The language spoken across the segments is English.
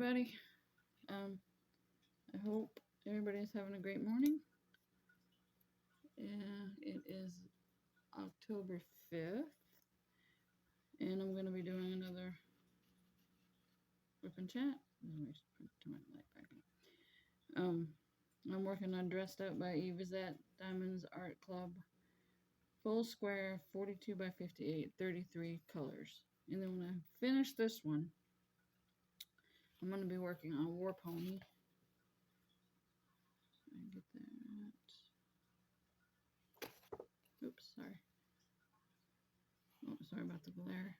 everybody. Um, I hope everybody's having a great morning. It is October 5th, and I'm going to be doing another whip and chat. Let me turn my light back on. I'm working on Dressed Up by Eva's at Diamonds Art Club. Full square, 42 by 58, 33 colors. And then when I finish this one, I'm going to be working on War Pony. I get that. Oops, sorry. Oh, sorry about the glare.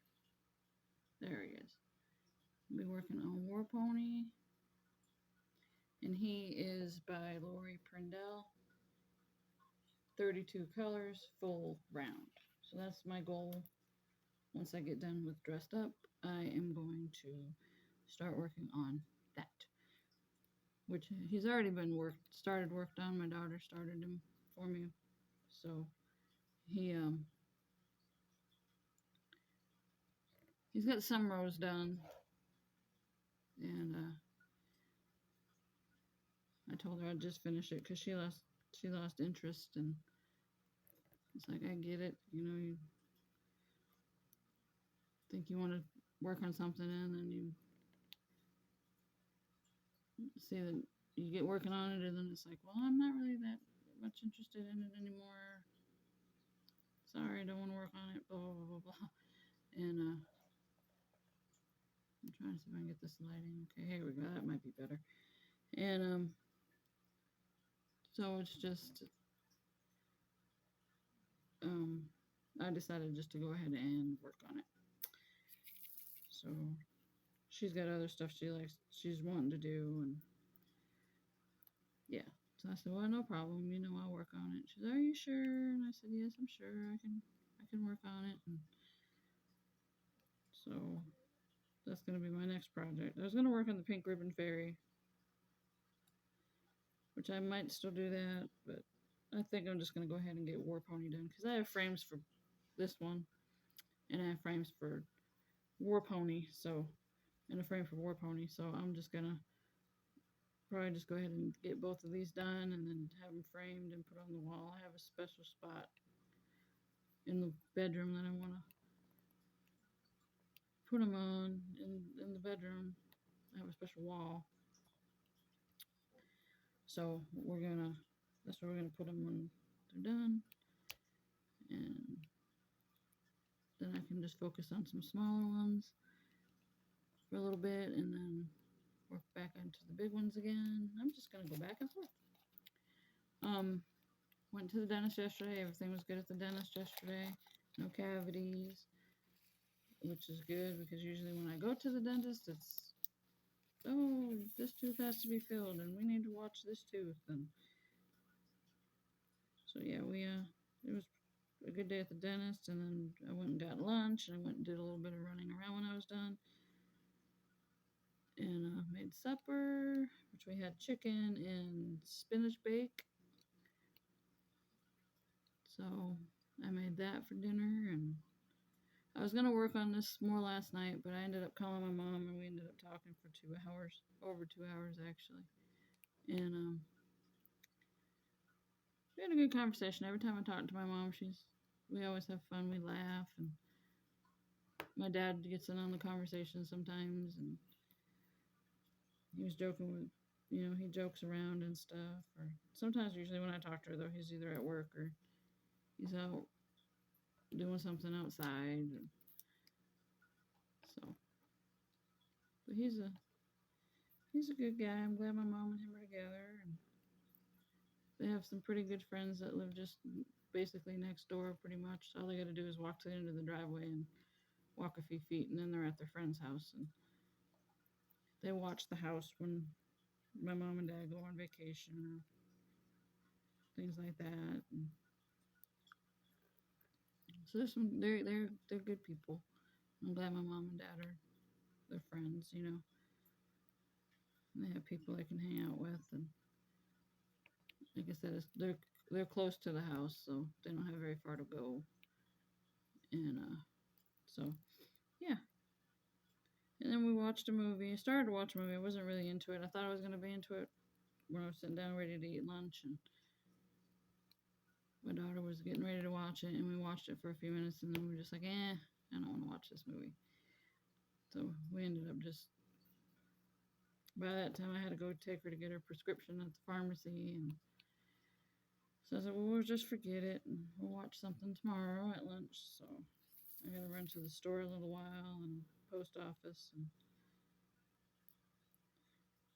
There he is. I'll be working on War Pony. And he is by Lori Prindell. 32 colors, full round. So that's my goal. Once I get done with Dressed Up, I am going to start working on that. Which he's already been worked on. My daughter started him for me. So he he's got some rows done. And I told her I'd just finish it because she lost interest, and it's like, I get it, you think you want to work on something, and then you see that you get working on it, and then it's like, well, I'm not really that much interested in it anymore. Sorry, I don't want to work on it, blah, blah, blah, blah. And I'm trying to see if I can get this lighting. Okay, here we go. That might be better. And so it's just, I decided just to go ahead and work on it. So she's got other stuff she's wanting to do, and yeah. So I said, well, no problem. I'll work on it. She said, are you sure? And I said, yes, I'm sure. I can work on it. And so that's going to be my next project. I was going to work on the Pink Ribbon Fairy, which I might still do that, but I think I'm just going to go ahead and get War Pony done because I have frames for this one, and I have frames for War Pony, and a frame for War Pony. So I'm just going to probably just go ahead and get both of these done and then have them framed and put on the wall. I have a special spot in the bedroom that I want to put them on in the bedroom. I have a special wall. So that's where we're gonna put them when they're done. And then I can just focus on some smaller ones for a little bit and then work back into the big ones again. I'm just gonna go back and forth. Went to the dentist yesterday. Everything was good at the dentist yesterday. No cavities, which is good because usually when I go to the dentist, it's, oh, this tooth has to be filled and we need to watch this tooth. And so yeah, it was a good day at the dentist, and then I went and got lunch, and I went and did a little bit of running around when I was done, and made supper, which we had chicken and spinach bake. So I made that for dinner, and I was gonna work on this more last night, but I ended up calling my mom, and we ended up talking for 2 hours, over 2 hours actually, and we had a good conversation. Every time I talk to my mom, we always have fun, we laugh, and my dad gets in on the conversation sometimes, and he was joking with, he jokes around and stuff. Or sometimes, usually when I talk to her, though, he's either at work or he's out doing something outside. So, but he's a good guy. I'm glad my mom and him are together, and they have some pretty good friends that live just basically next door, pretty much. All they got to do is walk to the end of the driveway and walk a few feet, and then they're at their friend's house, and they watch the house when my mom and dad go on vacation or things like that. And so they're good people. I'm glad my mom and dad are their friends. And they have people they can hang out with, and like I said, they're close to the house, so they don't have very far to go. And so yeah, And then we watched a movie. I started to watch a movie. I wasn't really into it. I thought I was going to be into it when I was sitting down ready to eat lunch. And my daughter was getting ready to watch it. And we watched it for a few minutes. And then we were just like, I don't want to watch this movie. So we ended up just, by that time, I had to go take her to get her prescription at the pharmacy. And so I said, well, we'll just forget it. And we'll watch something tomorrow at lunch. So I got to run to the store a little while and post office. And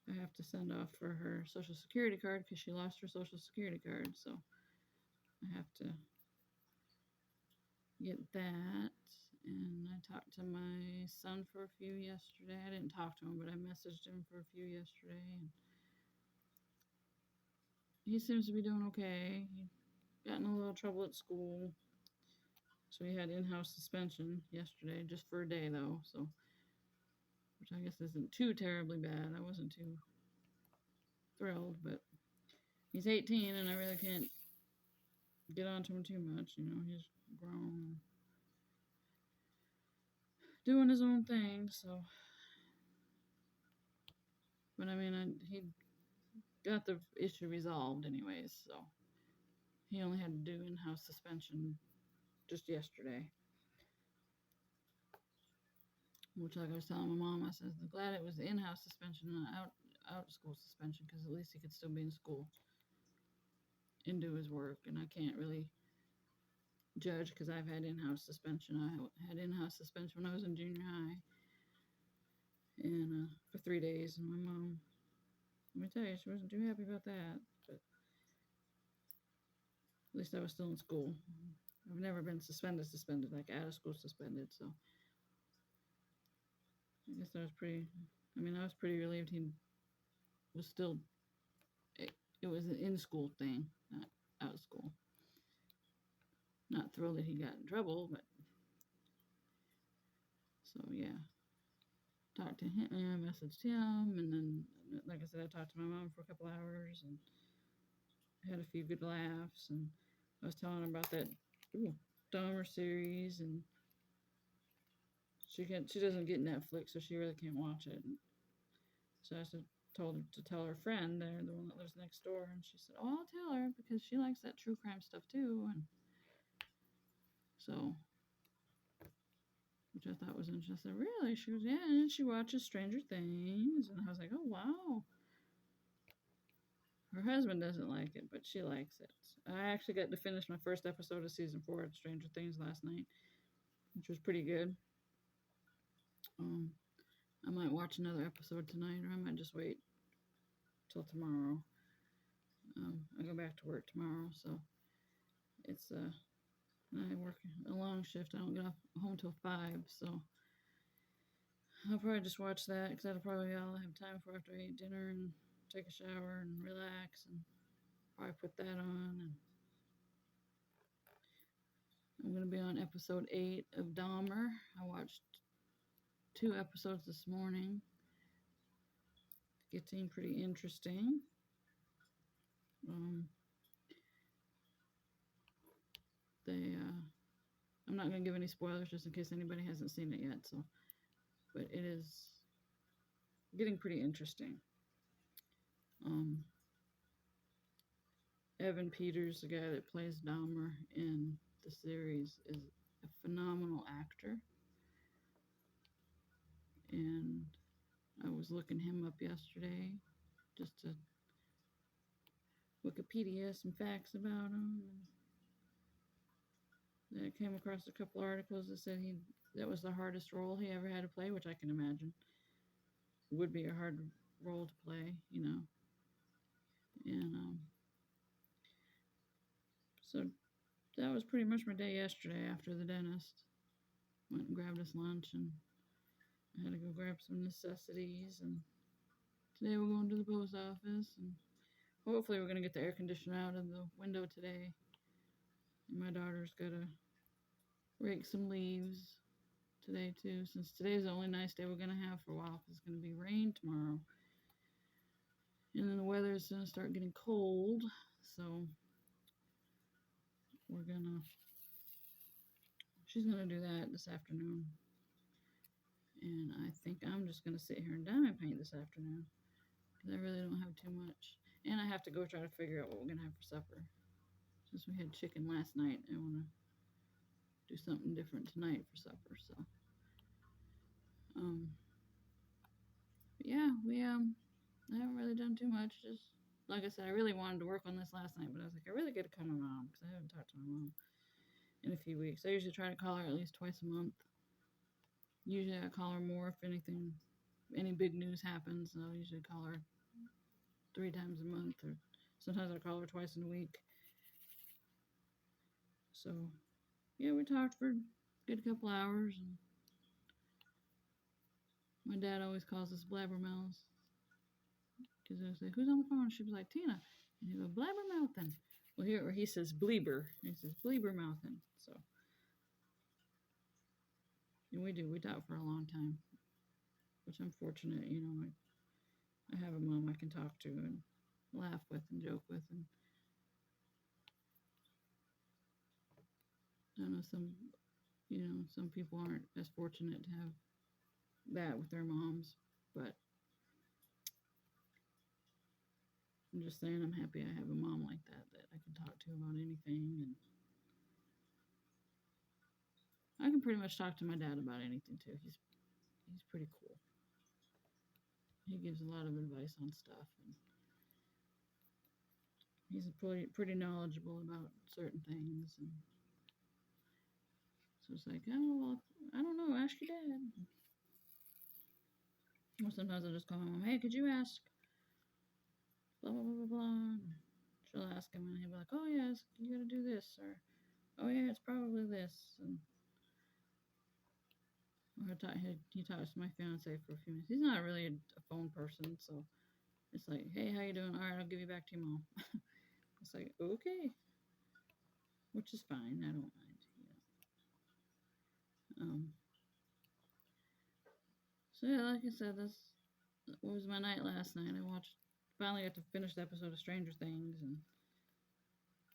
I have to send off for her Social Security card because she lost her Social Security card. So I have to get that. And I talked to my son for a few yesterday. I didn't talk to him, but I messaged him for a few yesterday. And he seems to be doing okay. He got in a little trouble at school. So he had in-house suspension yesterday, just for a day though. So, which I guess isn't too terribly bad. I wasn't too thrilled, but he's 18 and I really can't get on to him too much. You know, he's grown, doing his own thing. So, but I mean, he got the issue resolved anyways. So he only had to do in-house suspension just yesterday. Which, like I was telling my mom, I said, I'm glad it was in-house suspension and out of school suspension because at least he could still be in school and do his work. And I can't really judge because I've had in-house suspension. I had in-house suspension when I was in junior high, and for 3 days. And my mom, let me tell you, she wasn't too happy about that. But at least I was still in school. I've never been suspended, like out of school suspended. So I guess I was pretty. I mean, I was pretty relieved he was still. It was an in-school thing, not out of school. Not thrilled that he got in trouble, but so yeah. Talked to him, I messaged him, and then, like I said, I talked to my mom for a couple hours and had a few good laughs. And I was telling her about that Dahmer series, and she doesn't get Netflix, so she really can't watch it. And so told her to tell her friend there, the one that lives next door, and she said, "Oh, I'll tell her because she likes that true crime stuff too." And so, which I thought was interesting. I said, "Really?" She goes, "Yeah," and she watches Stranger Things, and I was like, "Oh wow." Her husband doesn't like it, but she likes it. I actually got to finish my first episode of season 4 of Stranger Things last night, which was pretty good. I might watch another episode tonight, or I might just wait till tomorrow. I go back to work tomorrow, so it's I work a long shift. I don't get off home till 5, so I'll probably just watch that because that'll probably be all I have time for after I eat dinner and take a shower and relax, and probably put that on. And I'm going to be on episode 8 of Dahmer. I watched 2 episodes this morning. It's getting pretty interesting. I'm not going to give any spoilers just in case anybody hasn't seen it yet. So, but it is getting pretty interesting. Evan Peters, the guy that plays Dahmer in the series, is a phenomenal actor. And I was looking him up yesterday just to Wikipedia some facts about him. And I came across a couple articles that said that was the hardest role he ever had to play, which I can imagine would be a hard role to play, you know. And so that was pretty much my day yesterday after the dentist. Went and grabbed us lunch, and I had to go grab some necessities. And today we're going to the post office, and hopefully we're going to get the air conditioner out of the window today. And my daughter's got to rake some leaves today too, since today's the only nice day we're going to have for a while, because it's going to be rain tomorrow. And then the weather is going to start getting cold, so she's going to do that this afternoon. And I think I'm just going to sit here and diamond paint this afternoon because I really don't have too much. And I have to go try to figure out what we're going to have for supper. Since we had chicken last night, I want to do something different tonight for supper. So, um, yeah, I haven't really done too much. Just like I said, I really wanted to work on this last night, but I was like, I really got to call my mom because I haven't talked to my mom in a few weeks. I usually try to call her at least twice a month. Usually I call her more if anything, any big news happens. I'll usually call her 3 times a month, or sometimes I call her twice in a week. So yeah, we talked for a good couple hours, and my dad always calls us blabbermouths because I say, "Who's on the phone?" She was like, "Tina," and he goes, "Blabbermouthing." Well, here he says bleeber. He says bleebermouthing. So, and we talk for a long time, which I'm fortunate. I have a mom I can talk to and laugh with and joke with, and I know some people aren't as fortunate to have that with their moms, but I'm just saying I'm happy I have a mom like that I can talk to about anything, and I can pretty much talk to my dad about anything too. He's pretty cool. He gives a lot of advice on stuff, and he's pretty knowledgeable about certain things, and so it's like, oh well, I don't know, ask your dad. Or sometimes I'll just call my mom, hey, could you ask blah blah blah blah blah. And she'll ask him, and he'll be like, oh yes, you gotta do this, or oh yeah, it's probably this, and he talks to my fiance for a few minutes. He's not really a phone person, so it's like, hey, how you doing? All right, I'll give you back to your mom. It's like, okay, which is fine. I don't mind. So yeah, like I said, that's what was my night last night. Finally got to finish the episode of Stranger Things, and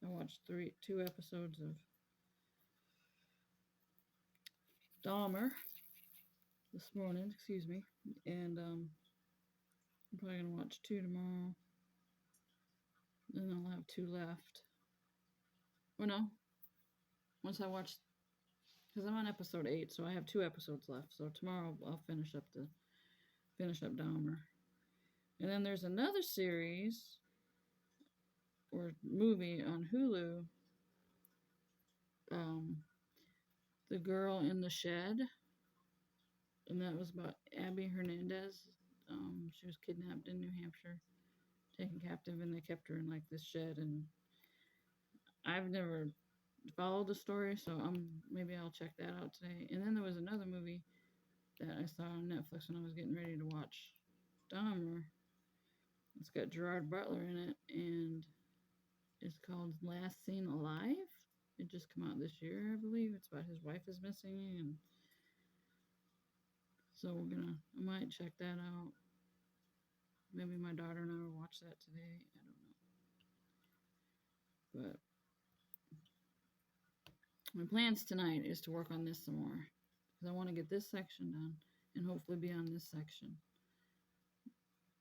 I watched 2 episodes of Dahmer this morning. Excuse me, and I'm probably gonna watch 2 tomorrow. Then I'll have 2 left. Or no, once I watch, because I'm on episode 8, so I have 2 episodes left. So tomorrow I'll finish up Dahmer, and then there's another series or movie on Hulu. Um, The Girl in the Shed, and that was about Abby Hernandez. She was kidnapped in New Hampshire, taken captive, and they kept her in like this shed. And I've never followed the story, so maybe I'll check that out today. And then there was another movie that I saw on Netflix when I was getting ready to watch Dahmer. It's got Gerard Butler in it, and it's called Last Seen Alive. It just came out this year, I believe. It's about his wife is missing, and so I might check that out. Maybe my daughter and I will watch that today. I don't know. But my plans tonight is to work on this some more because I want to get this section done and hopefully be on this section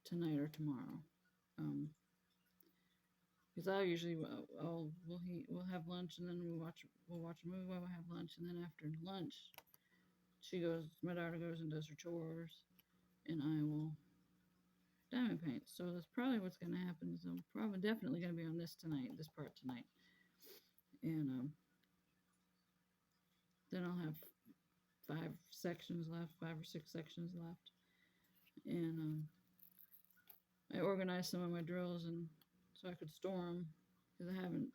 tonight or tomorrow. Because I usually we'll have lunch, and then we'll watch a movie while we have lunch, and then after lunch my daughter goes and does her chores, and I will diamond paint. So that's probably what's going to happen. Is I'm probably definitely going to be on this part tonight, and then I'll have 5 or 6 sections left, and I organized some of my drills and so I could store them because I haven't.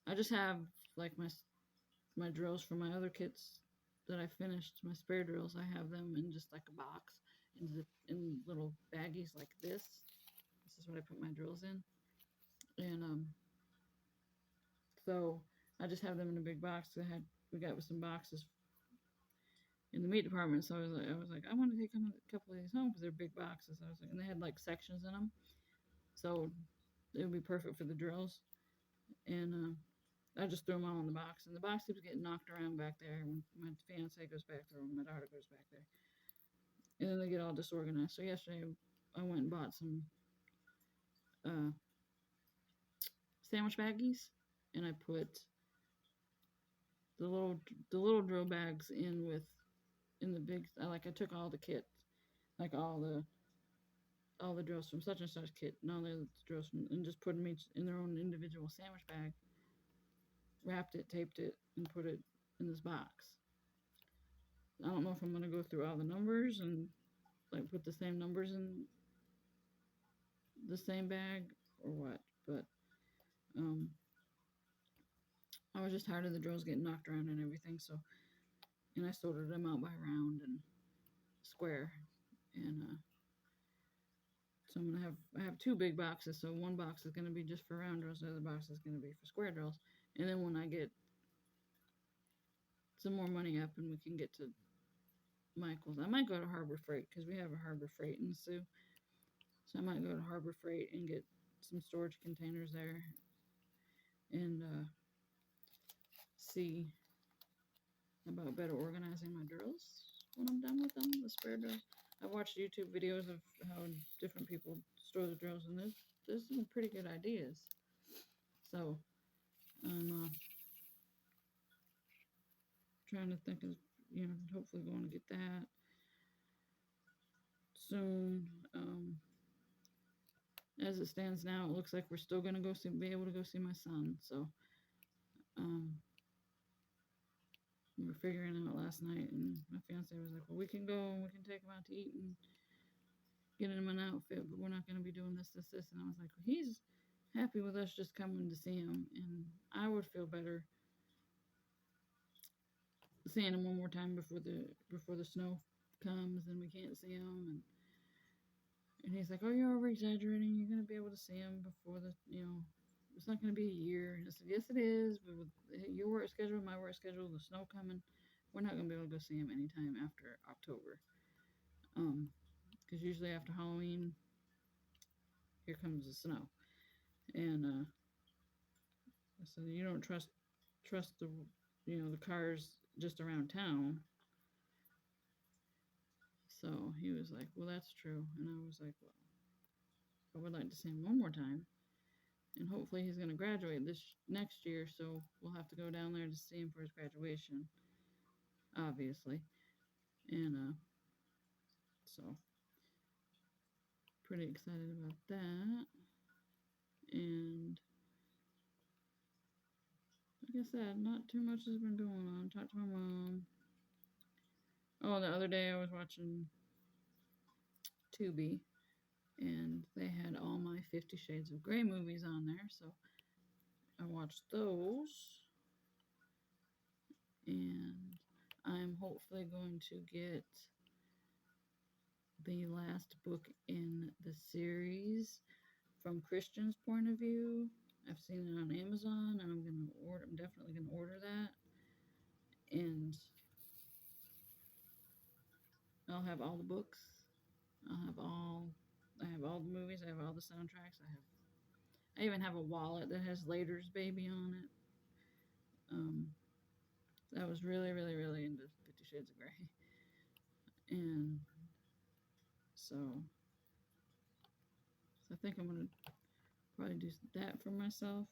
I just have like my drills from my other kits that I finished, my spare drills. I have them in just like a box in little baggies like this. This is what I put my drills in, and so I just have them in a big box. We got some boxes in the meat department, so I want to take a couple of these home because they're big boxes. And they had like sections in them, so it would be perfect for the drills. And I just threw them all in the box, and the box keeps getting knocked around back there. When my fiance goes back there, when my daughter goes back there, and then they get all disorganized. So yesterday, I went and bought some uh, sandwich baggies, and I put the little drill bags in the big. I took all the kit, like all the drills from such and such kit, and all the drills from, and just put them each in their own individual sandwich bag. Wrapped it, taped it, and put it in this box. I don't know if I'm gonna go through all the numbers and like put the same numbers in the same bag or what, but um, I was just tired of the drills getting knocked around and everything. So, and I sorted them out by round and square, and so I have two big boxes. So one box is gonna be just for round drills, the other box is gonna be for square drills. And then when I get some more money up and we can get to Michael's, I might go to Harbor Freight because we have a Harbor Freight in Sioux. So I might go to Harbor Freight and get some storage containers there and see about better organizing my drills when I'm done with them, the spare drills. I've watched YouTube videos of how different people store the drills, and there's some pretty good ideas. So I'm trying to think of, hopefully going to get that soon. As it stands now, it looks like we're still gonna be able to go see my son. So um, we were figuring it out last night, and my fiance was like, "Well, we can go and we can take him out to eat and get him an outfit, but we're not gonna be doing this, this, this." And I was like, well, "He's happy with us just coming to see him, and I would feel better seeing him one more time before the snow comes and we can't see him." And he's like, "Oh, you're over exaggerating. You're gonna be able to see him before it's not gonna be a year." And I said, "Yes, it is. But with your work schedule, my work schedule, the snow coming, we're not gonna be able to go see him anytime after October. Because usually after Halloween, here comes the snow." And I said, "You don't trust the cars just around town." So he was like, "Well, that's true." And I was like, "Well, I would like to see him one more time. And hopefully he's going to graduate this next year, so we'll have to go down there to see him for his graduation, obviously." And so pretty excited about that. And like I said, not too much has been going on. Talked to my mom. Oh, the other day I was watching Tubi, and they had all my 50 Shades of Grey movies on there, so I watched those. And I'm hopefully going to get the last book in the series from Christian's point of view. I've seen it on Amazon, and I'm definitely gonna order that. And I'll have all the books. I have all the movies. I have all the soundtracks. I even have a wallet that has Later's Baby on it. I was really, really, really into 50 Shades of Grey. And so I think I'm going to probably do that for myself.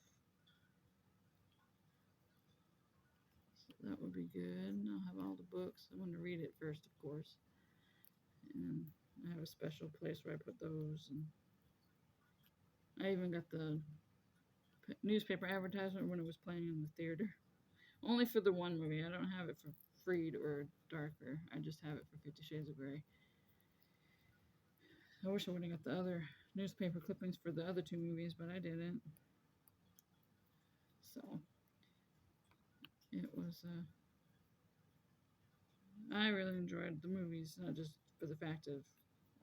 So that would be good. I'll have all the books. I want to read it first, of course. And I have a special place where I put those. And I even got the newspaper advertisement when it was playing in the theater. Only for the one movie. I don't have it for Freed or Darker. I just have it for 50 Shades of Grey. I wish I would have got the other newspaper clippings for the other two movies, but I didn't. So it was, I really enjoyed the movies, not just for the fact of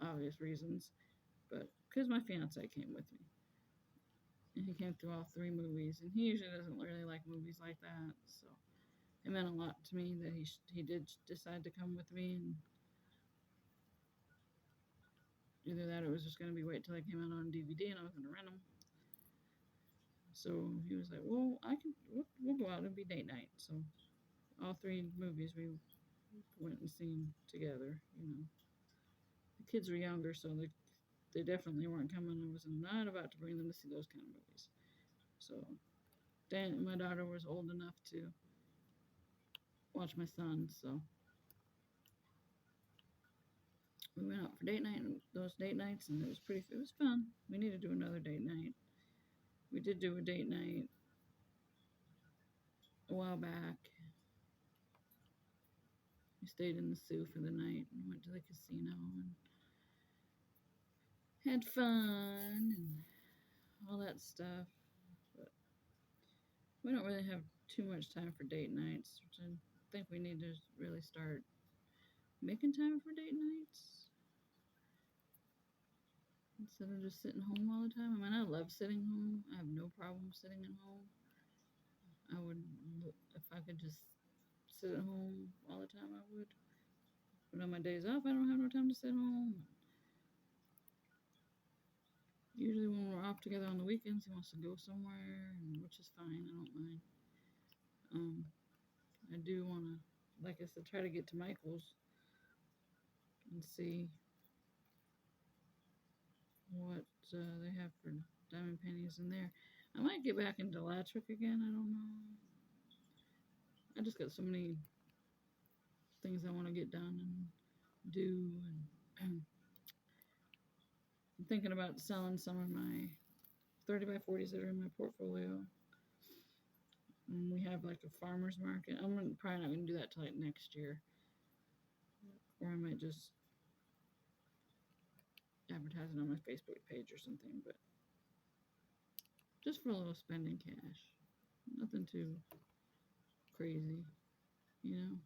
obvious reasons, but because my fiance came with me. And he came through all three movies, and he usually doesn't really like movies like that, so it meant a lot to me that he did decide to come with me. And either that or it was just going to be wait till they came out on DVD and I was going to rent them. So he was like, well, we'll go out and be date night. So all three movies we went and seen together. The kids were younger, so they definitely weren't coming. I was not about to bring them to see those kind of movies. So my daughter was old enough to watch my son, so we went out for date night and those date nights, and it was fun. We need to do another date night. We did do a date night a while back. We stayed in the Sioux for the night and went to the casino and had fun and all that stuff. But we don't really have too much time for date nights, which I think we need to really start making time for date nights instead of just sitting home all the time. I mean, I love sitting home. I have no problem sitting at home. I would, if I could just sit at home all the time, I would. But on my days off, I don't have no time to sit home. Usually when we're off together on the weekends, he wants to go somewhere, which is fine. I don't mind. I do want to, like I said, try to get to Michael's and see what they have for diamond pennies in there. I might get back into Latchwick again. I don't know. I just got so many things I want to get done and do, and I'm thinking about selling some of my 30 by 40s that are in my portfolio. And we have like a farmer's market. Probably not going to do that till like next year. Or I might just advertise it on my Facebook page or something, but just for a little spending cash. Nothing too crazy, you know?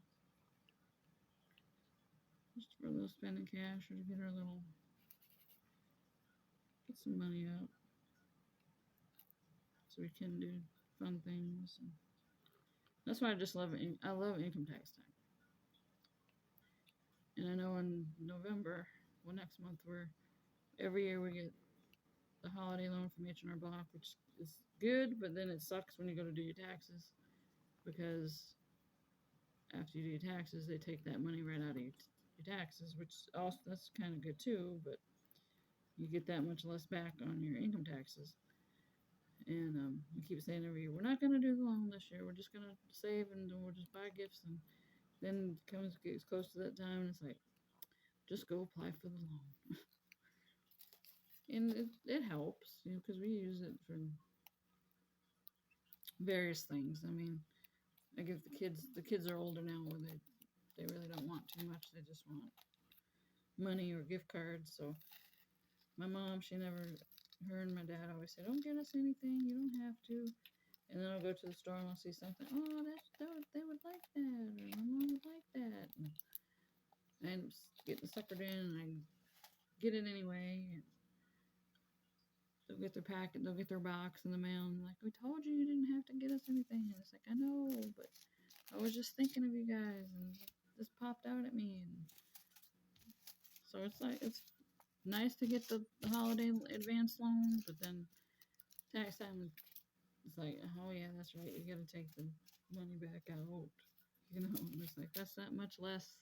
Just for a little spending cash or to get some money out so we can do fun things. And that's why I just love it. I love income tax time. And I know in November, well, next month, every year we get the holiday loan from H&R Block, which is good, but then it sucks when you go to do your taxes because after you do your taxes, they take that money right out of your taxes, which also that's kind of good too, but you get that much less back on your income taxes. And we keep saying every year, we're not going to do the loan this year. We're just going to save and we'll just buy gifts. And then gets close to that time, and it's like, just go apply for the loan. And it helps, because we use it for various things. I mean, I give the kids are older now where they really don't want too much. They just want money or gift cards. So my mom, her and my dad always say, don't get us anything. You don't have to. And then I'll go to the store and I'll see something. Oh, they would like that. Or my mom would like that. And I end up getting suckered in, and I get it anyway. And they'll get their packet, they'll get their box in the mail, and like, we told you didn't have to get us anything. And it's like, I know, but I was just thinking of you guys, and this popped out at me. And so it's nice to get the holiday advance loan, but then tax time, it's like, oh yeah, that's right, you gotta take the money back out. And it's like, that's not much less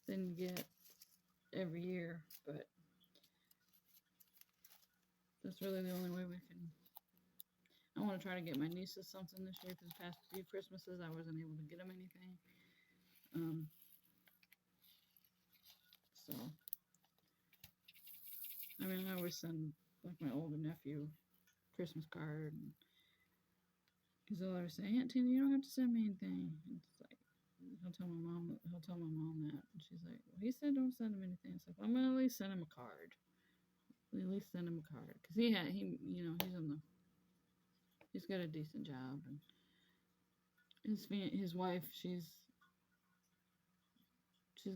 than you get every year, but that's really the only way we can. I want to try to get my nieces something this year, because the past few Christmases I wasn't able to get them anything. So, I mean, I always send like my older nephew Christmas card, because they'll always say, Aunt Tina, you don't have to send me anything. It's like, he'll tell my mom that, and she's like, well, he said don't send him anything. It's like, well, I'm gonna at least send him a card. At least send him a card, because he's got a decent job, and his wife, she's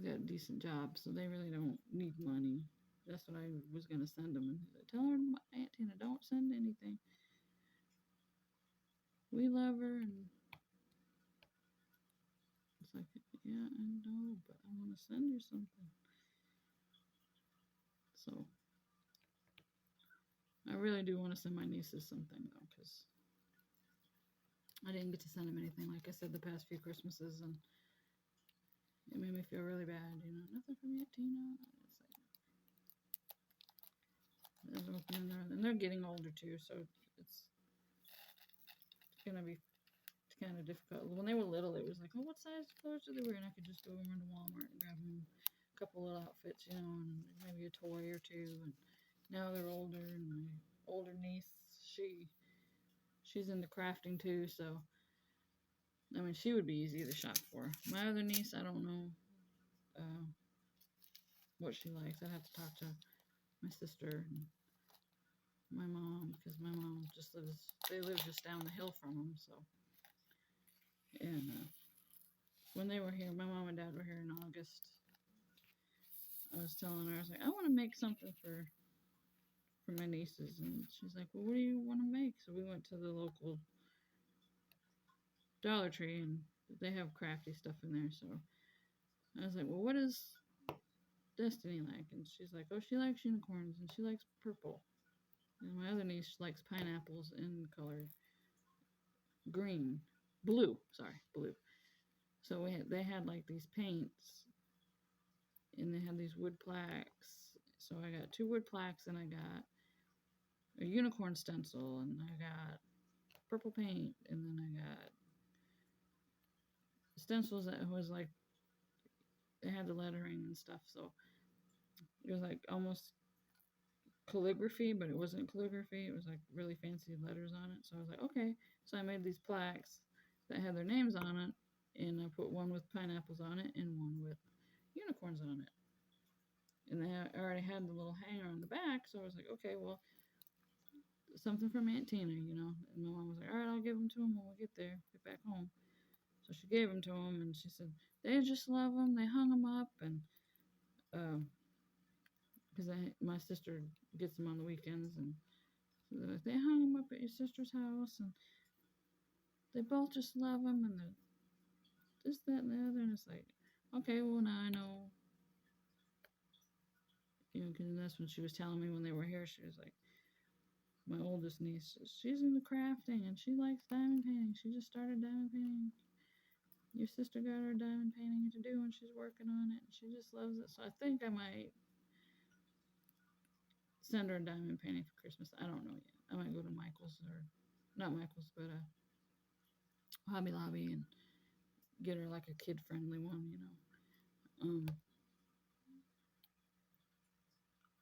got a decent job, so they really don't need money. That's what I was gonna send them. And tell her, Aunt Tina, don't send anything. We love her, and it's like, yeah, I know, but I want to send her something. So I I really do want to send my nieces something though, because I didn't get to send them anything. Like I said, the past few Christmases, and it made me feel really bad. You know, nothing from you, Tina. It's like, and they're getting older too, so it's gonna be kind of difficult. When they were little, it was like, oh, what size clothes do they wear? And I could just go over to Walmart and grab them a couple little outfits, you know, and maybe a toy or two. And now they're older, and my older niece, she's into crafting too, so I mean, she would be easy to shop for. My other niece, I don't know uh, what she likes. I'd have to talk to my sister and my mom, because my mom they live just down the hill from them, so. And when they were here, my mom and dad were here in August. I was telling her, I was like, I want to make something for my nieces, and she's like, well, what do you want to make? So we went to the local Dollar Tree, and they have crafty stuff in there. So I was like, well, what does Destiny like? And she's like, oh, she likes unicorns, and she likes purple. And my other niece likes pineapples in color green, blue. Sorry, blue. So they had like these paints, and they had these wood plaques. So I got 2 wood plaques, and I got a unicorn stencil, and I got purple paint, and then I got stencils that was like they had the lettering and stuff. So it was like almost calligraphy, but it wasn't calligraphy. It was like really fancy letters on it. So I was like, okay. So I made these plaques that had their names on it, and I put one with pineapples on it and one with unicorns on it. And they already had the little hanger on the back, so I was like, okay, well, something from Aunt Tina, you know. And my mom was like, all right, I'll give them to him when we get there, get back home. So she gave them to him, and she said they just love them. They hung them up, and because my sister gets them on the weekends, and so they hung them up at your sister's house, and they both just love them, and this, that, and the other. And it's like, okay, well now I know, you know, because that's when she was telling me when they were here. She was like, my oldest niece, she's into crafting and she likes diamond painting. She just started diamond painting. Your sister got her diamond painting to do, and she's working on it. And she just loves it. So I think I might send her a diamond painting for Christmas. I don't know yet. I might go to Michael's, or not Michael's, but Hobby Lobby, and get her like a kid friendly one, you know.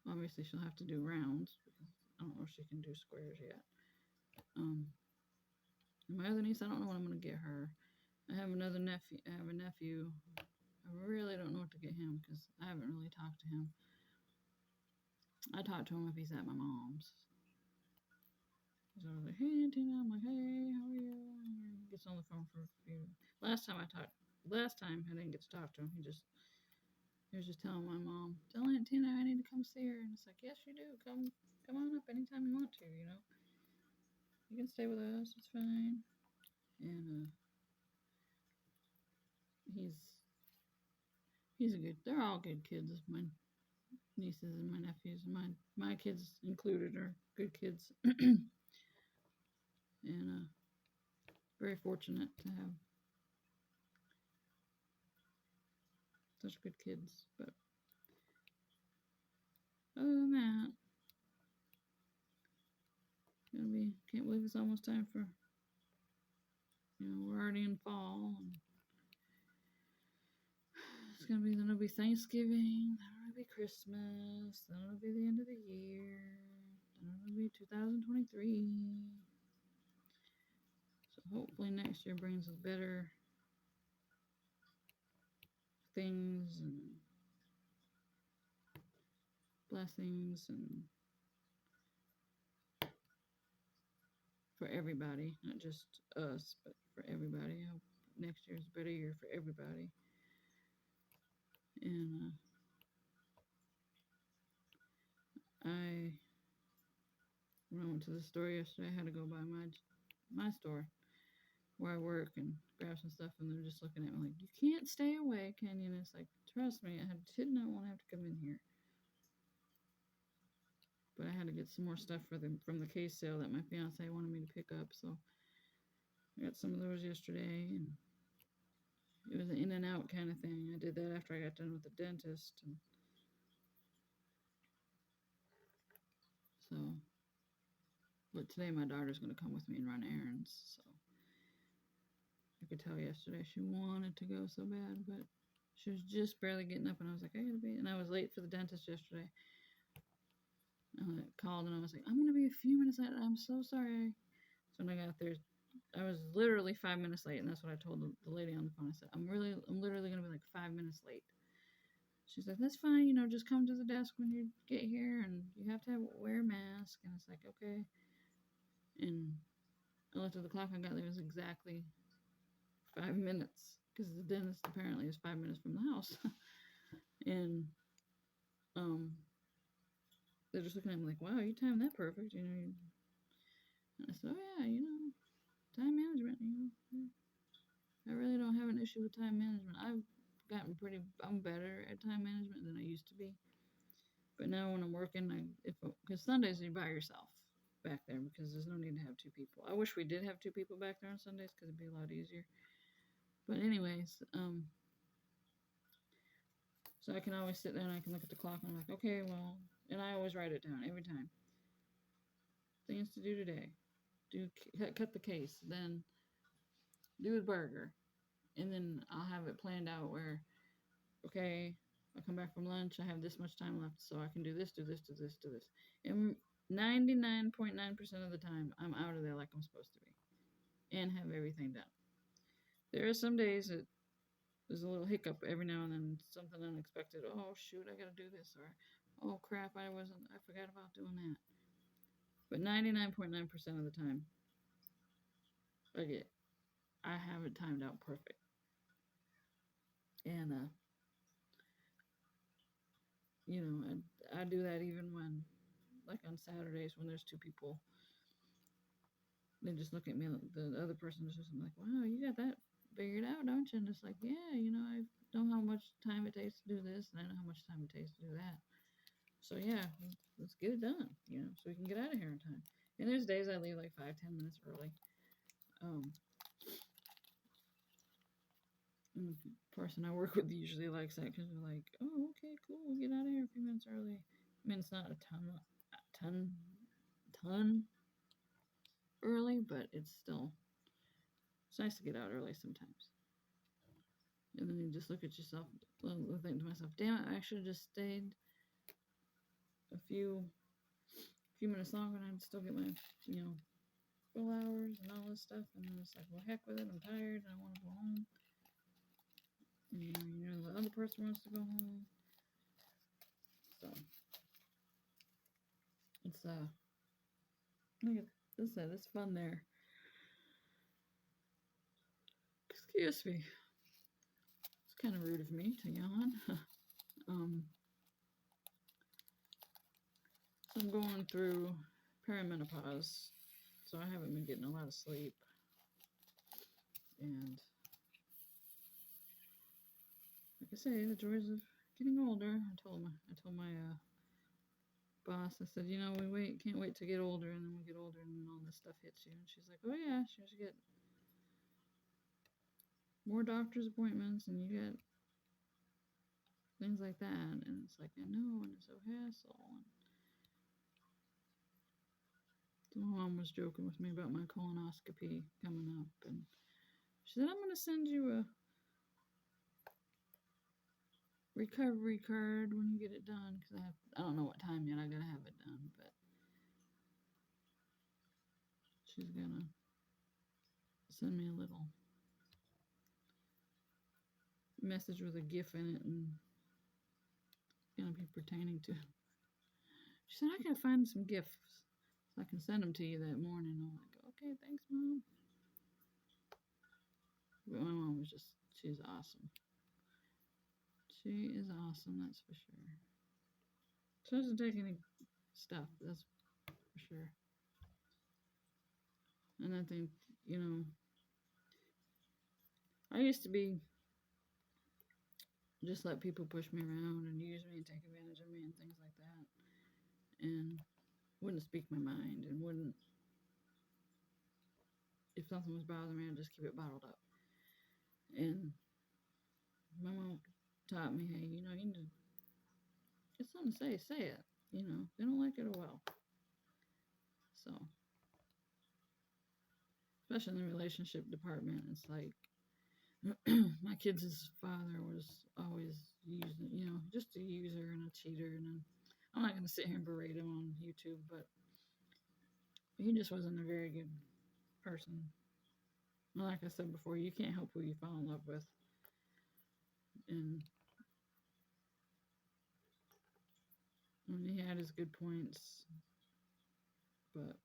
Obviously she'll have to do rounds, because I don't know if she can do squares yet. Um, and my other niece, I don't know what I'm gonna get her. I have another nephew. I have a nephew. I really don't know what to get him, because I haven't really talked to him. I talk to him if he's at my mom's. So I was like, hey, Tina. I'm like, hey, how are you? And he gets on the phone for a few. Last time I didn't get to talk to him. He was just telling my mom, tell Aunt Tina I need to come see her. And it's like, yes, you do. Come on up anytime you want to, you know. You can stay with us. It's fine. And he's he's a good. They're all good kids. My nieces and my nephews, and my kids included, are good kids. And very fortunate to have such good kids. But other than that, can't believe it's almost time for, you know, we're already in fall, and then it'll be Thanksgiving, then it'll be Christmas, then it'll be the end of the year, then it'll be 2023. So hopefully next year brings us better things and blessings, and for everybody, not just us, but for everybody. I hope next year's a better year for everybody. And when I went to the store yesterday, I had to go by my store where I work and grab some stuff, and they're just looking at me like, you can't stay away, can you? And it's like, trust me, I did not want to have to come in here. but I had to get some more stuff from the case sale that my fiance wanted me to pick up. So I got some of those yesterday, and it was an in and out kind of thing. I did that after I got done with the dentist, and so. But today my daughter's gonna come with me and run errands. So I could tell yesterday she wanted to go so bad, but she was just barely getting up, and I was like, I gotta be. And I was late for the dentist yesterday. I called and I was like, I'm gonna be a few minutes late. I'm so sorry. So when I got there, I was literally 5 minutes late, and that's what I told the lady on the phone. I said, I'm literally gonna be like 5 minutes late. She's like, that's fine, just come to the desk when you get here, and you have to wear a mask. And it's like, okay. And I looked at the clock. I got there. It was exactly 5 minutes because the dentist apparently is 5 minutes from the house. And they're just looking at me like, wow, you timed that perfect. And I said, oh yeah, time management. I really don't have an issue with time management. I'm better at time management than I used to be. But now when I'm working, because Sundays you're by yourself back there because there's no need to have two people. I wish we did have two people back there on Sundays because it'd be a lot easier. But anyways, so I can always sit there and I can look at the clock and I'm like, okay, well, and I always write it down every time. Things to do today. Cut the case, then do a burger, and then I'll have it planned out where, okay, I come back from lunch, I have this much time left, so I can do this, do this, do this, do this. And 99.9% of the time, I'm out of there like I'm supposed to be and have everything done. There are some days that there's a little hiccup every now and then, something unexpected. Oh, shoot, I got to do this. Or, oh, crap, I forgot about doing that. But 99.9% of the time, I have it timed out perfect. And, I do that even when, like on Saturdays when there's two people, they just look at me, the other person is just like, wow, you got that figured out, don't you? And it's like, yeah, I know how much time it takes to do this, and I know how much time it takes to do that. So yeah, let's get it done, so we can get out of here in time. And there's days I leave like 5-10 minutes early. And the person I work with usually likes that because they're like, oh, okay, cool, we'll get out of here a few minutes early. I mean, it's not a ton early, but it's nice to get out early sometimes. And then you just look at yourself, think to myself, damn it, I should have just stayed a few minutes longer and I'd still get my, full hours and all this stuff. And then it's like, well, heck with it, I'm tired and I want to go home. And the other person wants to go home. So it's look at this. It's fun there. Excuse me. It's kind of rude of me to yawn. So I'm going through perimenopause, so I haven't been getting a lot of sleep. And like I say, the joys of getting older. I told my boss, I said, we can't wait to get older, and then we get older, and then all this stuff hits you. And she's like, oh yeah, she should get more doctor's appointments, and you get things like that. And it's like, I know, and it's so hassle. And so my mom was joking with me about my colonoscopy coming up, and she said, I'm going to send you a recovery card when you get it done, because I don't know what time yet I gotta have it done, but she's gonna send me a little message with a GIF in it, and it's gonna be pertaining to. She said, I gotta find some GIFs so I can send them to you that morning. I'm like, okay, thanks, Mom. But my mom was she's awesome. She is awesome, that's for sure. She doesn't take any stuff, that's for sure. And I think, I used to be just let people push me around and use me and take advantage of me and things like that. And wouldn't speak my mind and wouldn't, if something was bothering me, I'd just keep it bottled up. And my mom taught me, hey, you need to get something to say it. If they don't like it, oh well. So, especially in the relationship department, it's like my kids' father was always using, just a user and a cheater. And I'm not going to sit here and berate him on YouTube, but he just wasn't a very good person. Like I said before, you can't help who you fall in love with. And he had his good points, but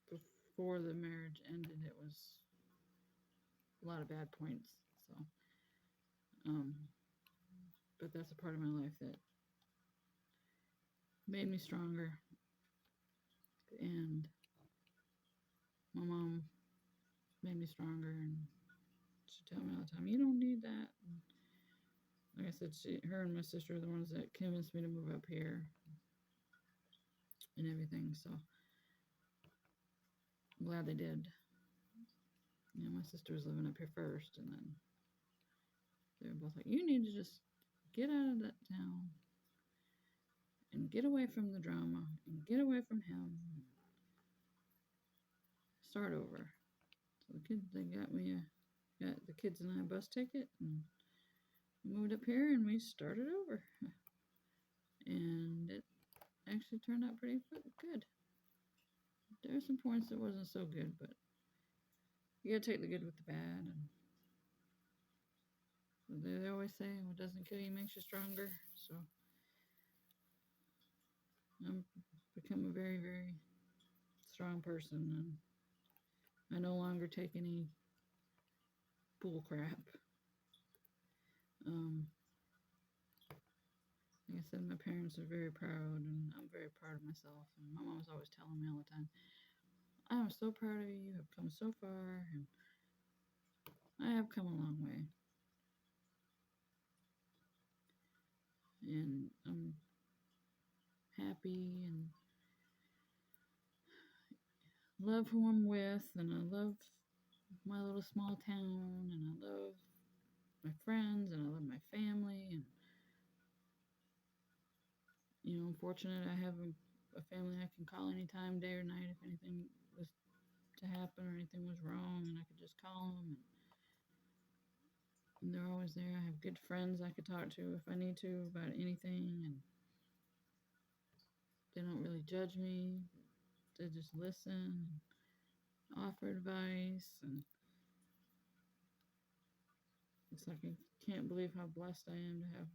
before the marriage ended, it was a lot of bad points. So, but that's a part of my life that made me stronger. And my mom made me stronger, and she'd tell me all the time, "You don't need that." And like I said, her and my sister are the ones that convinced me to move up here and everything. So I'm glad they did. My sister was living up here first, and then they were both like, "You need to just get out of that town and get away from the drama and get away from him. Start over." So they got the kids and I a bus ticket, and we moved up here, and we started over. And it actually turned out pretty good. There were some points that wasn't so good, but you gotta take the good with the bad. And they always say, what doesn't kill you makes you stronger. So I've become a very, very strong person, and I no longer take any bull crap. Like I said, my parents are very proud, and I'm very proud of myself. And my mom's always telling me all the time, "I am so proud of you. You have come so far," and I have come a long way. And I'm happy and love who I'm with, and I love my little small town, and I love my friends, and I love my family. And I'm fortunate I have a family I can call anytime, day or night, if anything was to happen or anything was wrong, and I could just call them, and they're always there. I have good friends I could talk to if I need to about anything, and they don't really judge me. They just listen and offer advice, and it's like I can't believe how blessed I am to have,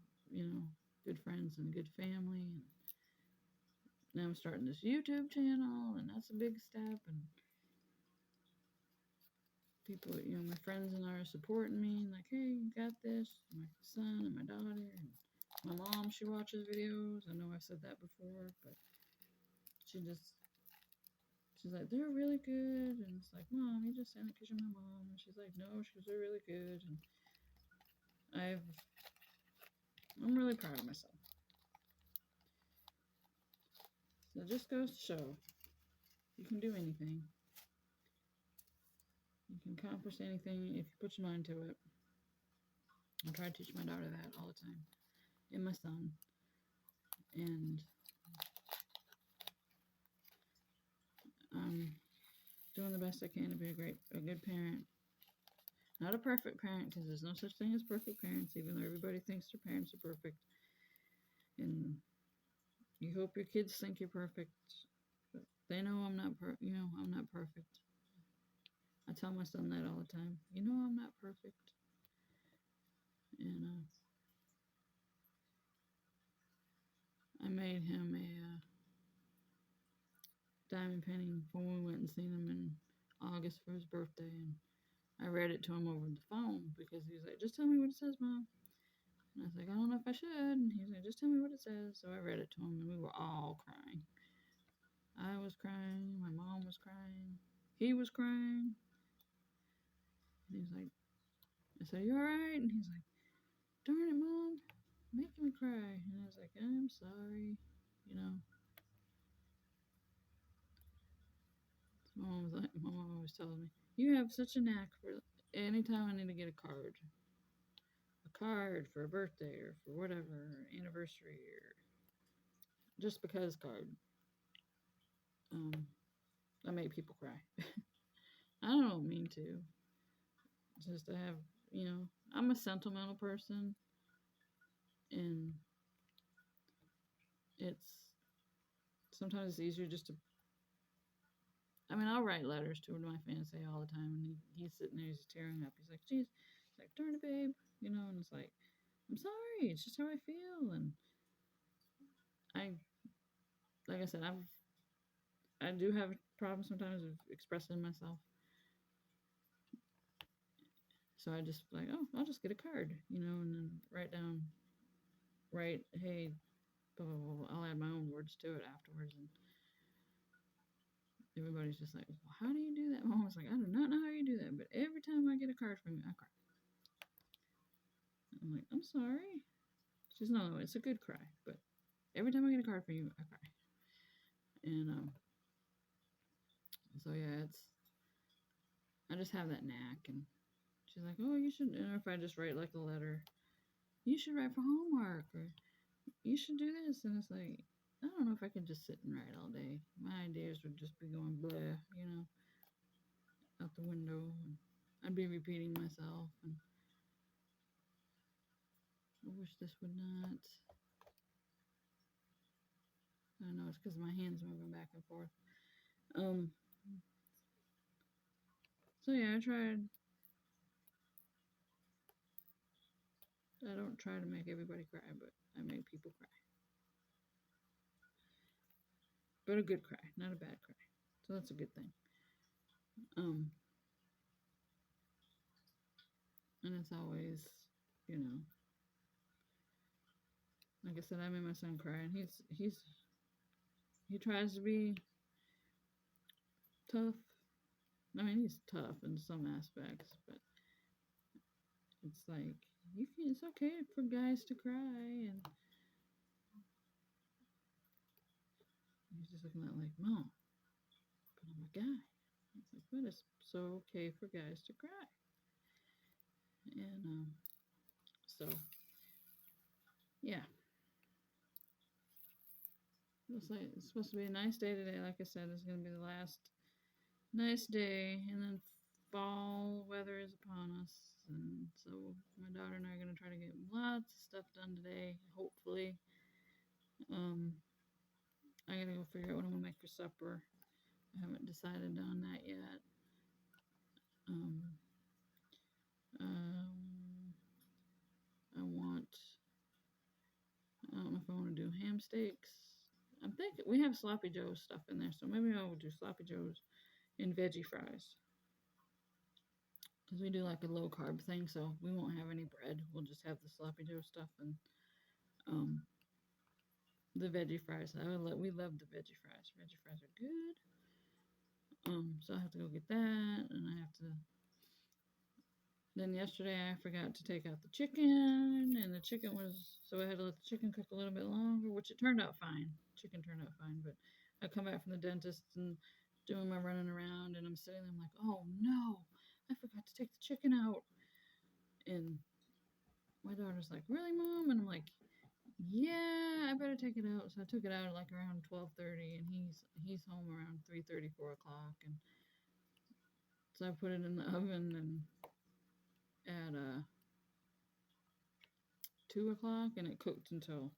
good friends and good family. And now I'm starting this YouTube channel, and that's a big step. And people, my friends and I are supporting me, like, "Hey, you got this." My son and my daughter and my mom, she watches videos. I know I've said that before, but she's like, "They're really good." And it's like, "Mom, you just saying it because you're my mom." And she's like, "No," they're really good. And I'm really proud of myself. So it just goes to show you can do anything. You can accomplish anything if you put your mind to it. I try to teach my daughter that all the time, and my son. And I'm doing the best I can to be a good parent. Not a perfect parent, because there's no such thing as perfect parents, even though everybody thinks their parents are perfect. And you hope your kids think you're perfect, but they know I'm not I'm not perfect. I tell my son that all the time. I'm not perfect. And I made him a diamond painting when we went and seen him in August for his birthday, and I read it to him over the phone because he was like, "Just tell me what it says, Mom." And I was like, "I don't know if I should." And he was like, "Just tell me what it says." So I read it to him, and we were all crying. I was crying. My mom was crying. He was crying. And he was like, I said, "You all right?" And he's like, "Darn it, Mom, making me like, I'm sorry, you know. My mom always tells me, you have such a knack for anytime I need to get a card for a birthday or for whatever, anniversary or just because card. Um, I make people cry. I don't mean to. Just to have, you know, I'm a sentimental person, and it's sometimes it's easier just to. I mean, I'll write letters to my fiance all the time, and he's sitting there, he's tearing up. He's like, "Geez," he's like, "Darn it, babe," you know, and it's like, "I'm sorry, it's just how I feel," and I, like I said, I do have a problem sometimes of expressing myself, so I just like, oh, I'll just get a card, you know, and then write, hey, blah blah blah. I'll add my own words to it afterwards, and everybody's just like, well, how do you do that? My mom was like, I do not know how you do that, but every time I get a card from you, I cry. I'm like, I'm sorry. She's no, it's a good cry, but every time I get a card from you, I cry. And so yeah, I just have that knack, and she's like, oh, you should. And if I just write like a letter, you should write for homework, or you should do this, and it's like, I don't know if I can just sit and write all day. My ideas would just be going blah, you know, out the window, and I'd be repeating myself, and I wish this would not. I know it's because my hands moving back and forth. Um. So yeah, I tried. I don't try to make everybody cry, but I make people cry. But a good cry, not a bad cry. So that's a good thing. Um. And it's always, you know, like I said, I made my son cry, and he tries to be tough. I mean, he's tough in some aspects, but it's like it's okay for guys to cry, and he's just looking at like, Mom, but I'm a guy. It's like, but it's so okay for guys to cry, and so yeah, it's supposed to be a nice day today. Like I said, it's gonna be the last nice day, and then fall weather is upon us, and so my daughter and I are gonna try to get lots of stuff done today, hopefully. Um, I gotta go figure out what I'm gonna make for supper. I haven't decided on that yet. Um, um, I want. I don't know if I want to do ham steaks. I'm thinking we have sloppy joe stuff in there, so maybe I will do sloppy joes and veggie fries. Because we do like a low carb thing, so we won't have any bread. We'll just have the sloppy joe stuff and um, the veggie fries. We love the veggie fries. Veggie fries are good. So I have to go get that, and I have to. Then yesterday I forgot to take out the chicken, and the chicken was so I had to let the chicken cook a little bit longer, which it turned out fine. Chicken turned out fine, but I come back from the dentist and doing my running around, and I'm sitting there, I'm like, oh no, I forgot to take the chicken out, and my daughter's like, really, Mom? And I'm like, yeah, I better take it out. So I took it out at like around 12:30, and he's home around 3:30, 4 o'clock, and so I put it in the oven and at 2 o'clock, and it cooked until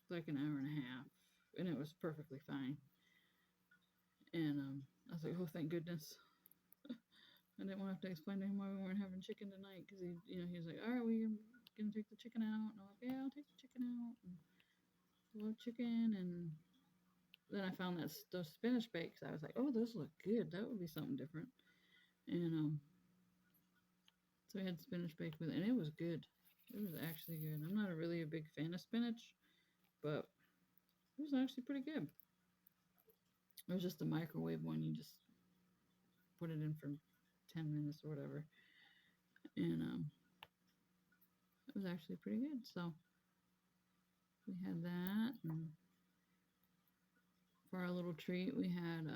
like an hour and a half, and it was perfectly fine. And I was like, oh, thank goodness. I didn't want to have to explain to him why we weren't having chicken tonight, because he was like, all right, we're gonna take the chicken out, and I'm like, yeah, I'll take the chicken out. And I love chicken, and then I found those spinach bakes. I was like, oh, those look good. That would be something different. And so I had spinach baked with it, and it was good. It was actually good. I'm not really a big fan of spinach, but it was actually pretty good. It was just a microwave one. You just put it in for 10 minutes or whatever, and it was actually pretty good. So we had that. And for our little treat, we had,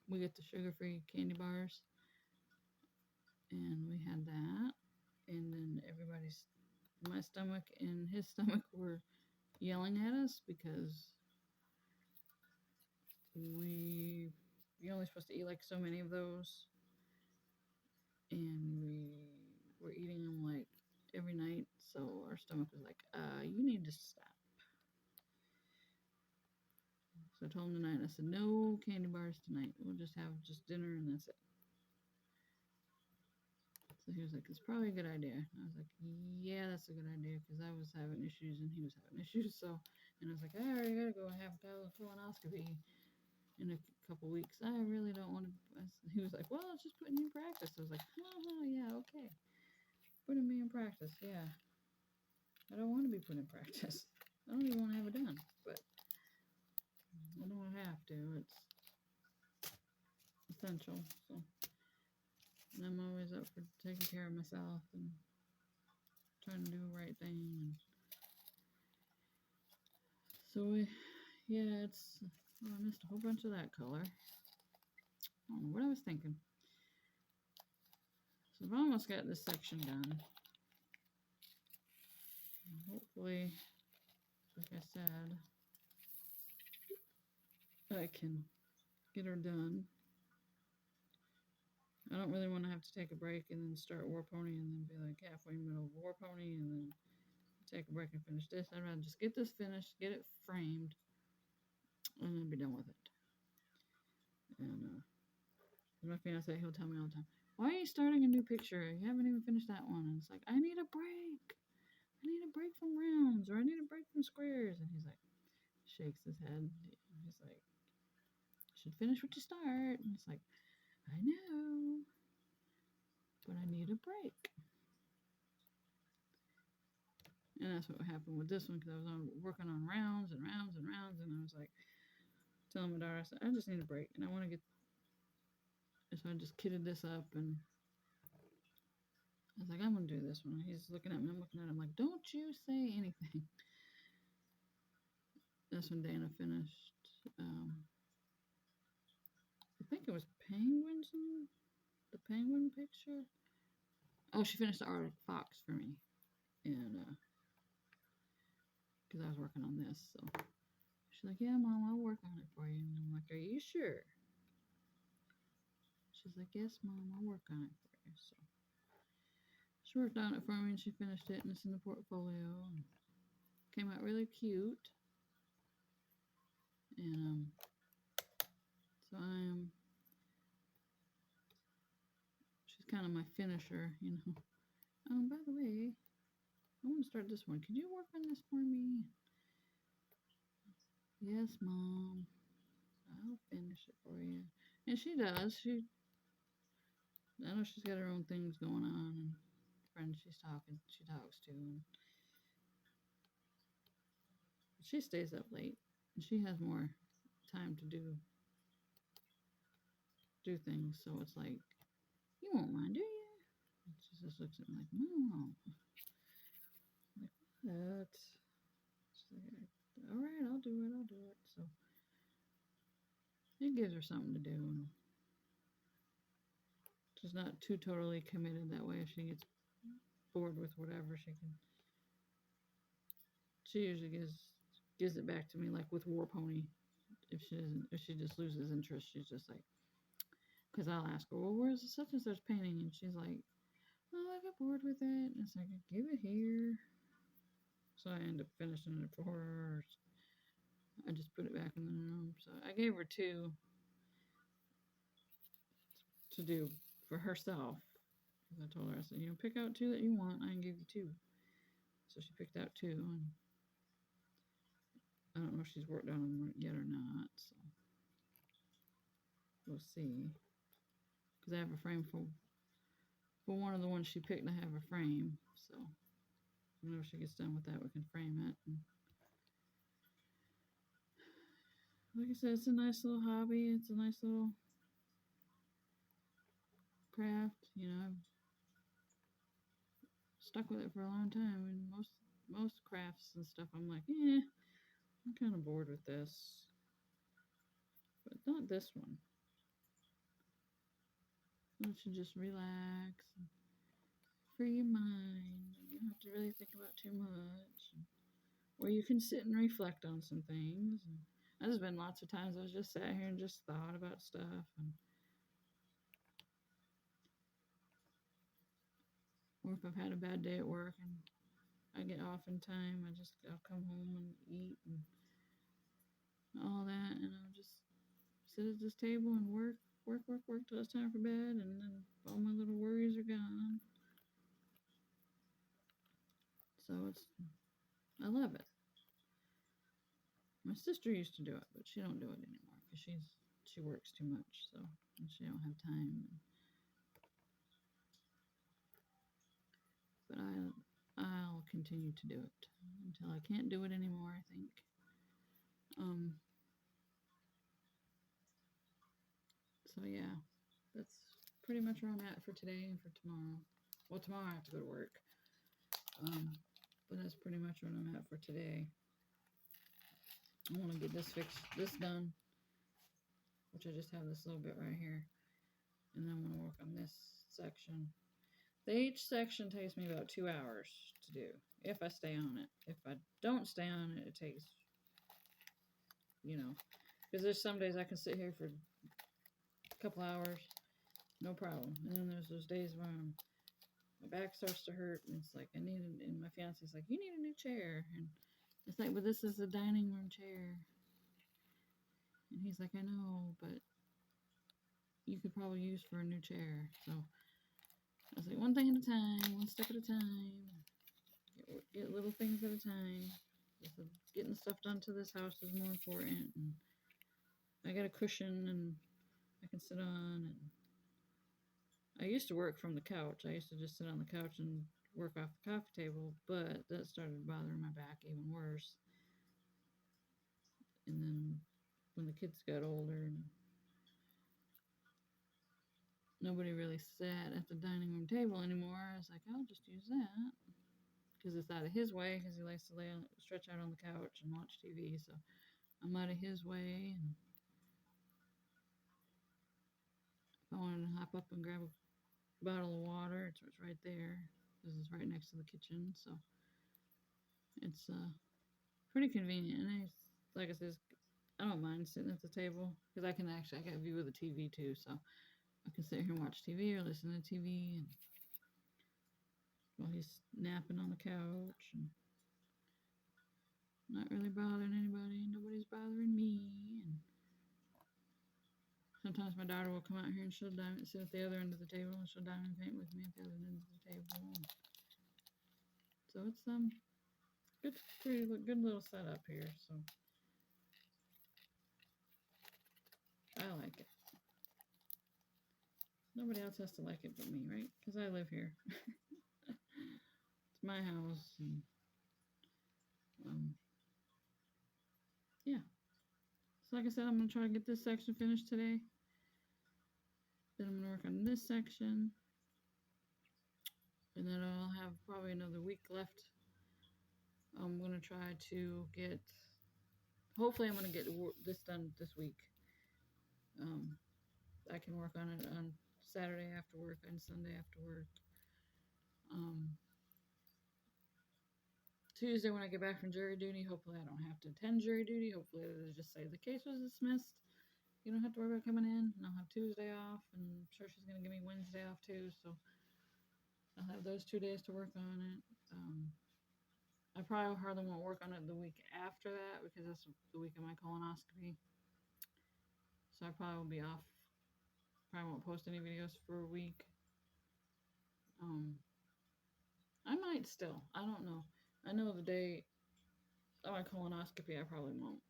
we get the sugar-free candy bars. And we had that. And then my stomach and his stomach were yelling at us because you're only supposed to eat like so many of those, and we were eating them like every night, so our stomach was like, you need to stop. So I told him tonight, I said, no candy bars tonight, we'll just have just dinner and that's it. So he was like, it's probably a good idea. I was like, yeah, that's a good idea, because I was having issues and he was having issues. So, and I was like, I already gotta go have a colonoscopy in a couple weeks. I really don't want to. He was like, well, it's just putting you in practice. I was like, oh, yeah, okay. Putting me in practice, yeah. I don't want to be put in practice. I don't even want to have it done, but I don't have to. It's essential. So, and I'm always up for taking care of myself and trying to do the right thing. And so, yeah, it's. Oh, I missed a whole bunch of that color. I don't know what I was thinking. So I've almost got this section done. And hopefully, like I said, I can get her done. I don't really want to have to take a break and then start War Pony and then be like halfway in the middle of War Pony and then take a break and finish this. I'd rather just get this finished, get it framed, and then be done with it. And my fiance, he'll tell me all the time, why are you starting a new picture? You haven't even finished that one. And it's like, I need a break. I need a break from rounds, or I need a break from squares. And he's like, shakes his head. He's like, you should finish what you start. And it's like, I know, but I need a break. And that's what happened with this one, because I was working on rounds and rounds and rounds, and I was like, telling my daughter, I said, I just need a break, and I want to get. So I just kitted this up, and I was like, I'm gonna do this one. He's looking at me, I'm looking at him, like, don't you say anything. That's when Dana finished. I think it was penguins, the penguin picture. Oh, she finished the Arctic Fox for me, and because I was working on this, so she's like, yeah, Mom, I'll work on it for you. And I'm like, are you sure? She's like, yes, Mom, I'll work on it for you. So she worked on it for me and she finished it, and it's in the portfolio. And came out really cute. And so she's kind of my finisher, you know. By the way, I want to start this one. Could you work on this for me? Yes, Mom. I'll finish it for you. And she does. I know she's got her own things going on and friends she talks to. And she stays up late and she has more time to do things. So it's like, you won't mind, do you? And she just looks at me like, no. I'm like, what? She's like, all right, I'll do it. So it gives her something to do. And she's not too totally committed that way. If she gets bored with whatever, she usually gives it back to me, like with War Pony. If she just loses interest, she's just like, because I'll ask her, well, where's the such and such painting? And she's like, oh, I got bored with it. And it's like, give it here. So I end up finishing it for her. I just put it back in the room. So I gave her two to do for herself. I told her, I said, pick out two that you want. I can give you two. So she picked out two. And I don't know if she's worked on them yet or not. So we'll see. Because I have a frame for one of the ones she picked. I have a frame. So whenever she gets done with that, we can frame it. And like I said, it's a nice little hobby. It's a nice little craft. I've stuck with it for a long time. And most crafts and stuff, I'm like, I'm kind of bored with this, but not this one. You should just relax and free your mind. You don't have to really think about too much. Or you can sit and reflect on some things. And there's been lots of times I was just sat here and just thought about stuff. Or if I've had a bad day at work and I get off in time, I'll come home and eat and all that, and I'll just sit at this table and work till it's time for bed, and then all my little worries are gone. So I love it. My sister used to do it, but she don't do it anymore because she works too much, so and she don't have time. But I'll continue to do it until I can't do it anymore, I think. Um. So yeah, that's pretty much where I'm at for today and for tomorrow. Well, tomorrow I have to go to work. But that's pretty much what I'm at for today. I want to get this done, which I just have this little bit right here, and then I'm going to work on this section. Each section takes me about 2 hours to do if I stay on it. If I don't stay on it, it takes, because there's some days I can sit here for a couple hours, no problem. And then there's those days where my back starts to hurt, and it's like and my fiance's like, you need a new chair, and it's like, but this is a dining room chair, and he's like, I know, but you could probably use for a new chair. So I was like, one thing at a time, one step at a time, get little things at a time. Getting stuff done to this house is more important. And I got a cushion and I can sit on, and I used to work from the couch. I used to just sit on the couch and work off the coffee table, but that started bothering my back even worse. And then when the kids got older, nobody really sat at the dining room table anymore. I was like, I'll just use that because it's out of his way, because he likes to stretch out on the couch and watch TV. So I'm out of his way, and if I wanted to hop up and grab a bottle of water, it's right there because it's right next to the kitchen. So it's pretty convenient, and like I said, I don't mind sitting at the table because I got a view of the TV too, so I can sit here and watch TV or listen to TV and while he's napping on the couch and not really bothering anybody. Nobody's bothering me. And sometimes my daughter will come out here and she'll sit at the other end of the table, and she'll diamond paint with me at the other end of the table. So it's good little setup here. So I like it. Nobody else has to like it but me, right? Because I live here. It's my house, and yeah. So like I said, I'm gonna try to get this section finished today. Then I'm gonna work on this section, and then I'll have probably another week left. I'm gonna try to get. Hopefully, I'm gonna get this done this week. I can work on it on Saturday after work and Sunday after work. Tuesday when I get back from jury duty, hopefully I don't have to attend jury duty. Hopefully they just say the case was dismissed. You don't have to worry about coming in. And I'll have Tuesday off, and I'm sure she's gonna give me Wednesday off too. So I'll have those 2 days to work on it. I probably hardly won't work on it the week after that because that's the week of my colonoscopy. So I probably will be off. Probably won't post any videos for a week. I might still. I don't know. I know the day of my colonoscopy I probably won't.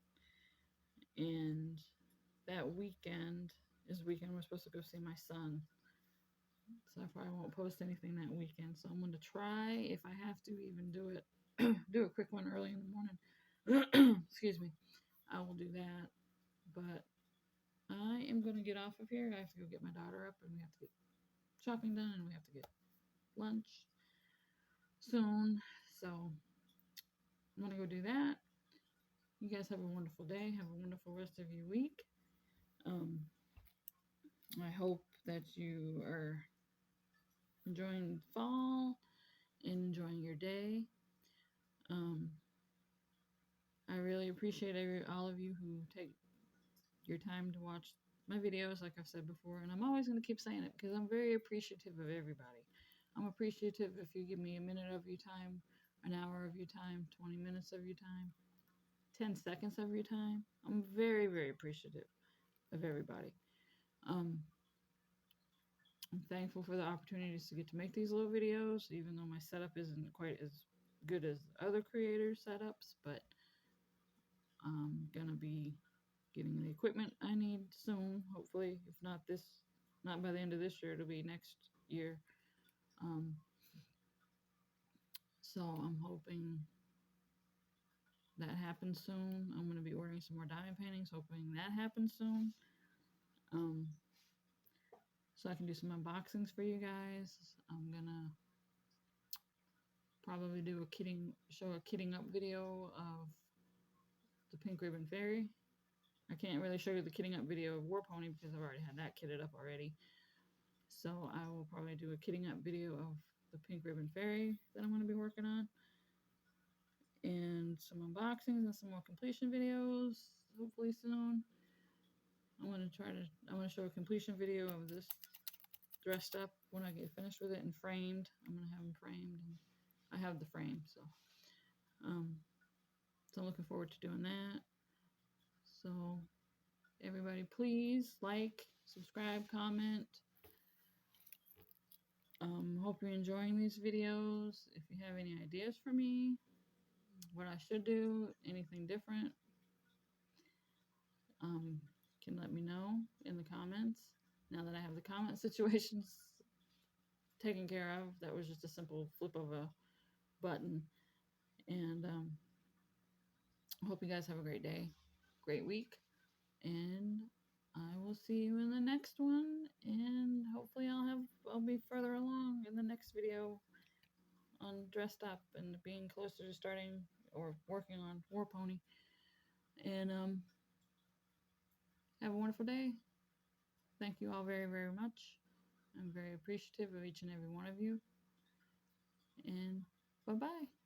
And that weekend is the weekend we're supposed to go see my son. So I probably won't post anything that weekend. So I'm going to try, if I have to, even do it, do a quick one early in the morning. Excuse me. I will do that. But I am going to get off of here. I have to go get my daughter up, and we have to get shopping done, and we have to get lunch soon. So I'm going to go do that. You guys have a wonderful day. Have a wonderful rest of your week. Um, I hope that you are enjoying fall and enjoying your day. Um, I really appreciate all of you who take your time to watch my videos, like I've said before, and I'm always going to keep saying it because I'm very appreciative of everybody. I'm appreciative if you give me a minute of your time, an hour of your time, 20 minutes of your time, 10 seconds of your time. I'm very, very appreciative of everybody. Um, I'm thankful for the opportunities to get to make these little videos, even though my setup isn't quite as good as other creators' setups, but I'm gonna be getting the equipment I need soon. Hopefully, if not not by the end of this year, it'll be next year. Um, so I'm hoping that happens soon. I'm gonna be ordering some more diamond paintings, hoping that happens soon. Um, so I can do some unboxings for you guys. I'm gonna probably show a kitting up video of the Pink Ribbon Fairy. I can't really show you the kitting up video of War Pony because I've already had that kitted up already. So I will probably do a kitting up video of the Pink Ribbon Fairy that I'm going to be working on. And some unboxings and some more completion videos, hopefully soon. I'm going to show a completion video of this dressed up when I get finished with it and framed. I'm going to have them framed, and I have the frame, so I'm looking forward to doing that. So everybody, please like, subscribe, comment. Hope you're enjoying these videos. If you have any ideas for me, what I should do, anything different, can let me know in the comments. Now that I have the comment situations taken care of, that was just a simple flip of a button. And I hope you guys have a great day, great week, and I will see you in the next one. And hopefully I'll be further along in the next video on dressed up and being closer to starting or working on War Pony. And have a wonderful day. Thank you all very, very much. I'm very appreciative of each and every one of you. And bye-bye.